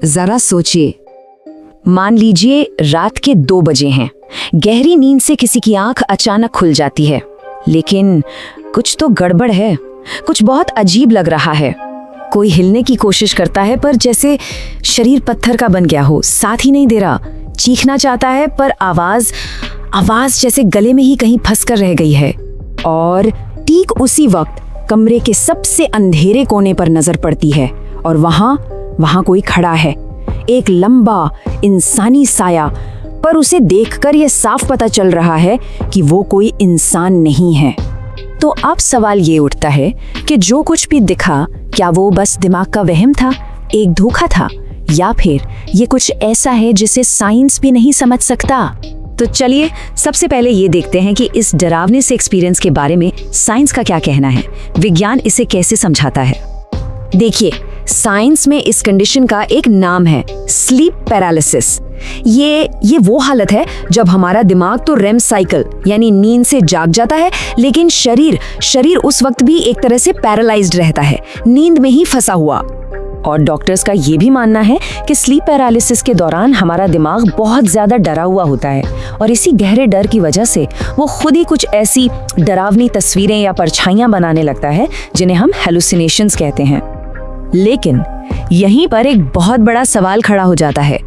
जरा सोचिए, मान लीजिए रात के 2 बजे हैं, गहरी नींद से किसी की आंख अचानक खुल जाती है, लेकिन कुछ तो गड़बड़ है, कुछ बहुत अजीब लग रहा है। कोई हिलने की कोशिश करता है पर जैसे शरीर पत्थर का बन गया हो, साथ ही नहीं दे रहा। चीखना चाहता है पर आवाज जैसे गले में ही कहीं फंस कर रह गई है। और ठीक उसी वक्त कमरे के सबसे अंधेरे कोने पर नजर पड़ती है और वहां कोई खड़ा है, एक लंबा इंसानी साया, पर उसे देखकर यह साफ पता चल रहा है कि वो कोई इंसान नहीं है। तो अब सवाल ये उठता है कि जो कुछ भी दिखा, क्या वो बस दिमाग का वहम था, एक धोखा था, या फिर ये कुछ ऐसा है जिसे साइंस भी नहीं समझ सकता। तो चलिए सबसे पहले ये देखते हैं कि इस डरावने से एक्सपीरियंस के बारे में साइंस का क्या कहना है, विज्ञान इसे कैसे समझाता है। देखिए, साइंस में इस कंडीशन का एक नाम है स्लीप पैरालिसिस। ये वो हालत है जब हमारा दिमाग तो रेम साइकिल यानी नींद से जाग जाता है, लेकिन शरीर उस वक्त भी एक तरह से पैरालाइज्ड रहता है, नींद में ही फंसा हुआ। और डॉक्टर्स का ये भी मानना है कि स्लीप पैरालिसिस के दौरान हमारा दिमाग बहुत ज्यादा डरा हुआ होता है और इसी गहरे डर की वजह से वो खुद ही कुछ ऐसी डरावनी तस्वीरें या परछाइयां बनाने लगता है जिन्हें हम हेलुसिनेशंस कहते हैं। लेकिन यहीं पर एक बहुत बड़ा सवाल खड़ा हो जाता है।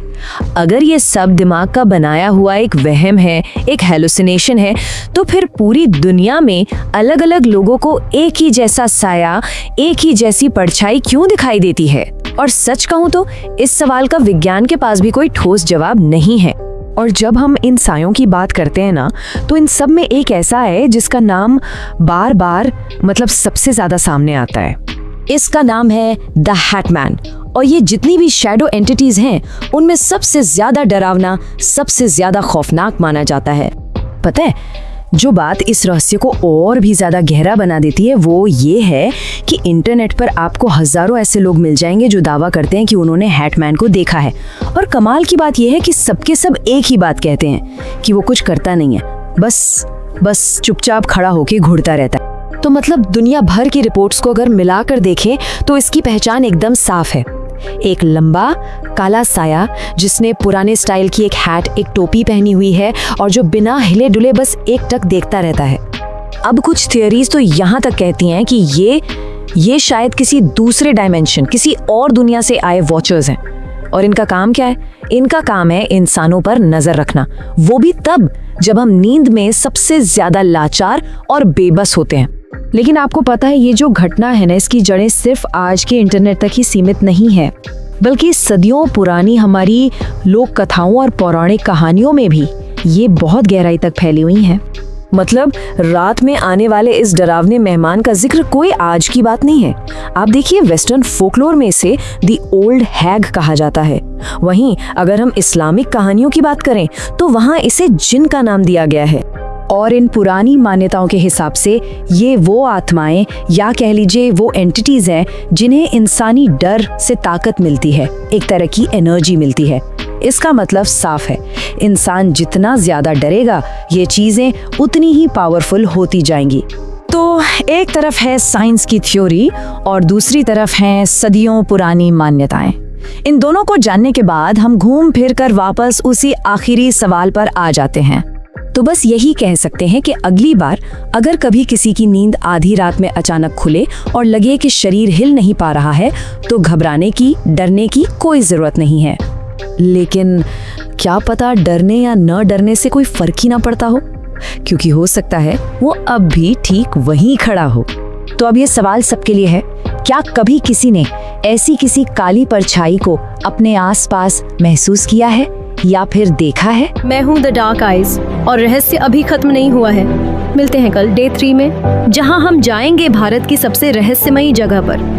अगर ये सब दिमाग का बनाया हुआ एक वहम है, एक हेलुसिनेशन है, तो फिर पूरी दुनिया में अलग अलग लोगों को एक ही जैसा साया, एक ही जैसी परछाई क्यों दिखाई देती है? और सच कहूं तो इस सवाल का विज्ञान के पास भी कोई ठोस जवाब नहीं है। और जब हम इन सायों की बात करते हैं ना, तो इन सब में एक ऐसा है जिसका नाम बार बार सबसे ज्यादा सामने आता है। इसका नाम है द हैटमैन। और ये जितनी भी शैडो एंटिटीज हैं, उनमें सबसे ज्यादा डरावना, सबसे ज्यादा खौफनाक माना जाता है। पता है, जो बात इस रहस्य को और भी ज्यादा गहरा बना देती है वो ये है कि इंटरनेट पर आपको हजारों ऐसे लोग मिल जाएंगे जो दावा करते हैं कि उन्होंने हैटमैन को देखा है। और कमाल की बात यह है कि सबके सब एक ही बात कहते हैं कि वो कुछ करता नहीं है, बस चुपचाप खड़ा होके घूरता रहता है। तो दुनिया भर की रिपोर्ट्स को अगर मिलाकर देखें तो इसकी पहचान एकदम साफ है। एक लंबा काला साया जिसने पुराने स्टाइल की एक हैट, एक टोपी पहनी हुई है और जो बिना हिले डुले बस एक टक देखता रहता है। अब कुछ थियरीज तो यहाँ तक कहती हैं कि ये शायद किसी दूसरे डायमेंशन, किसी और दुनिया से आए वॉचर्स हैं। और इनका काम क्या है? इनका काम है इंसानों पर नजर रखना, वो भी तब जब हम नींद में सबसे ज्यादा लाचार और बेबस होते हैं। लेकिन आपको पता है, ये जो घटना है ना, इसकी जड़ें सिर्फ आज के इंटरनेट तक ही सीमित नहीं है, बल्कि सदियों पुरानी हमारी लोक कथाओं और पौराणिक कहानियों में भी ये बहुत गहराई तक फैली हुई हैं। रात में आने वाले इस डरावने मेहमान का जिक्र कोई आज की बात नहीं है। आप देखिए, वेस्टर्न फोकलोर में इसे दी ओल्ड हैग कहा जाता है। वहीं अगर हम इस्लामिक कहानियों की बात करें तो वहाँ इसे जिन का नाम दिया गया है। और इन पुरानी मान्यताओं के हिसाब से ये वो आत्माएं या कह लीजिए वो एंटिटीज हैं जिन्हें इंसानी डर से ताकत मिलती है, एक तरह की एनर्जी मिलती है। इसका मतलब साफ है, इंसान जितना ज्यादा डरेगा ये चीजें उतनी ही पावरफुल होती जाएंगी। तो एक तरफ है साइंस की थ्योरी और दूसरी तरफ है सदियों पुरानी मान्यताएं। इन दोनों को जानने के बाद हम घूम फिर कर वापस उसी आखिरी सवाल पर आ जाते हैं। तो बस यही कह सकते हैं कि अगली बार अगर कभी किसी की नींद आधी रात में अचानक खुले और लगे कि शरीर हिल नहीं पा रहा है, तो घबराने की, डरने की कोई जरूरत नहीं है। लेकिन क्या पता डरने या न डरने से कोई फर्क ही ना पड़ता हो, क्योंकि हो सकता है वो अब भी ठीक वहीं खड़ा हो। तो अब ये सवाल सबके लिए है, क्या कभी किसी ने ऐसी किसी काली परछाई को अपने आसपास महसूस किया है या फिर देखा है? मैं हूँ द डार्क आइज और रहस्य अभी खत्म नहीं हुआ है। मिलते हैं कल डे 3 में, जहाँ हम जाएंगे भारत की सबसे रहस्यमयी जगह पर।